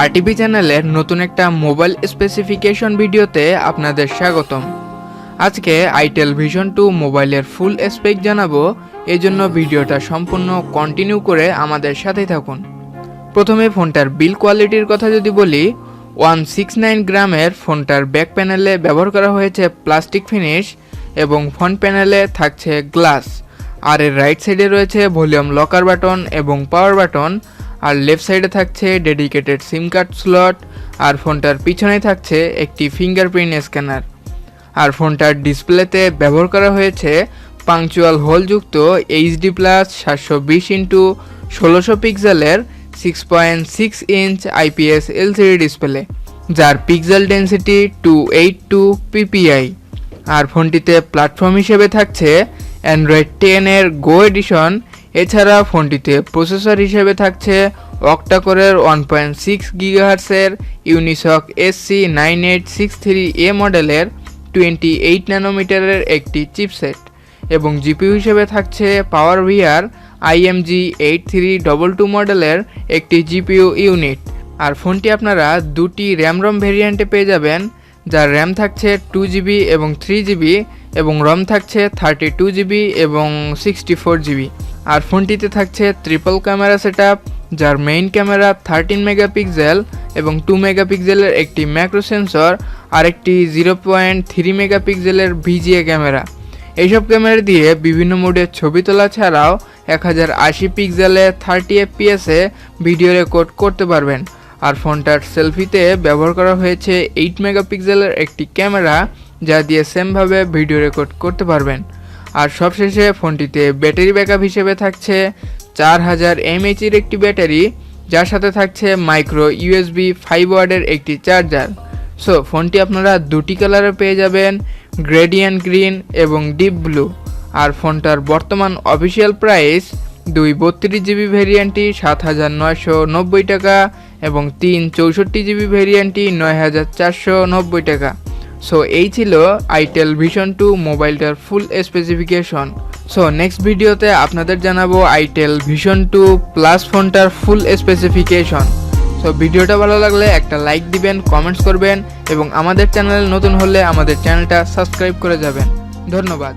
RTP চ্যানেলের নতুন একটা মোবাইল স্পেসিফিকেশন ভিডিওতে আপনাদের স্বাগতম। আজকে itel Vision 2 মোবাইলের ফুল স্পেক জানাবো, এজন্য ভিডিওটা সম্পূর্ণ কন্টিনিউ করে আমাদের সাথেই থাকুন। প্রথমে ফোনটার বিল্ড কোয়ালিটির কথা যদি বলি, 169 গ্রামের ফোনটার ব্যাক প্যানেলে ব্যবহার করা হয়েছে প্লাস্টিক ফিনিশ এবং ফ্রন্ট প্যানেলে থাকছে গ্লাস। আর এর রাইট সাইডে রয়েছে ভলিউম লকার বাটন এবং পাওয়ার বাটন, আর লেফট সাইডে থাকছে ডেডিকেটেড সিম কার্ড স্লট, আর ফোনটার পিছনে থাকছে একটি ফিঙ্গারপ্রিন্ট স্ক্যানার। আর ফোনটার ডিসপ্লেতে ব্যবহার করা হয়েছে পাংচুয়াল হোলযুক্ত HD+ 720x1600 পিক্সেলের 6.6 ইঞ্চ IPS LCD ডিসপ্লে, যার পিক্সেল ডেন্সিটি 282 ppi। আর ফোনটিতে প্ল্যাটফর্ম হিসেবে থাকছে অ্যান্ড্রয়েড 10 এর গো এডিশন। এছাড়া ফোনটিতে প্রসেসর হিসেবে থাকছে অক্টাকোরের 1.6 GHz এর ইউনিসক SC9863A মডেলের 28 ন্যানোমিটারের একটি চিপসেট, এবং জিপিইউ হিসেবে থাকছে পাওয়ার VR IMG 8322 মডেলের একটি জিপিইউ ইউনিট। আর ফোনটি আপনারা দুটি র্যাম ভেরিয়েন্টে পেয়ে যাবেন, যার র্যাম থাকছে 2GB এবং 3GB, এবং রম থাকছে 32GB এবং 64GB। আর ফোনটিতে থাকছে ট্রিপল ক্যামেরা সেটআপ, যার মেইন ক্যামেরা 13 মেগাপিক্সেল এবং 2 মেগাপিক্সেলের একটি ম্যাক্রো সেন্সর, আর একটি 0.3 মেগাপিক্সেলের VGA ক্যামেরা। এইসব ক্যামেরা দিয়ে বিভিন্ন মোডে ছবি তোলা ছাড়াও 1080 পিক্সেলে 30 fps এ ভিডিও রেকর্ড করতে পারবেন। আর ফোনটার সেলফিতে ব্যবহার করা হয়েছে 8 মেগাপিক্সেলের একটি ক্যামেরা, যা দিয়ে সেমভাবে ভিডিও রেকর্ড করতে পারবেন। আর সবশেষে ফোনটিতে ব্যাটারি ব্যাকআপ হিসেবে থাকছে 4000 mAh এর একটি ব্যাটারি, যার সাথে থাকছে মাইক্রো USB 5 ওয়াটের একটি চার্জার। সো ফোনটি আপনারা দুটি কালারে পেয়ে যাবেন, গ্রেডিয়েন্ট গ্রিন এবং ডিপ ব্লু। আর ফোনটার বর্তমান অফিসিয়াল প্রাইস 2 32GB ভেরিয়েন্টটি 7990 টাকা এবং 3 64GB ভেরিয়েন্টটি 9490 টাকা। সো এই ছিল itel Vision 2 মোবাইলটার ফুল স্পেসিফিকেশন। সো নেক্সট ভিডিওতে আপনাদের জানাবো itel Vision 2 প্লাস ফোনটার ফুল স্পেসিফিকেশন। সো ভিডিওটা ভালো লাগলে একটা লাইক দিবেন, কমেন্টস করবেন, এবং আমাদের চ্যানেল নতুন হলে আমাদের চ্যানেলটা সাবস্ক্রাইব করে যাবেন। ধন্যবাদ।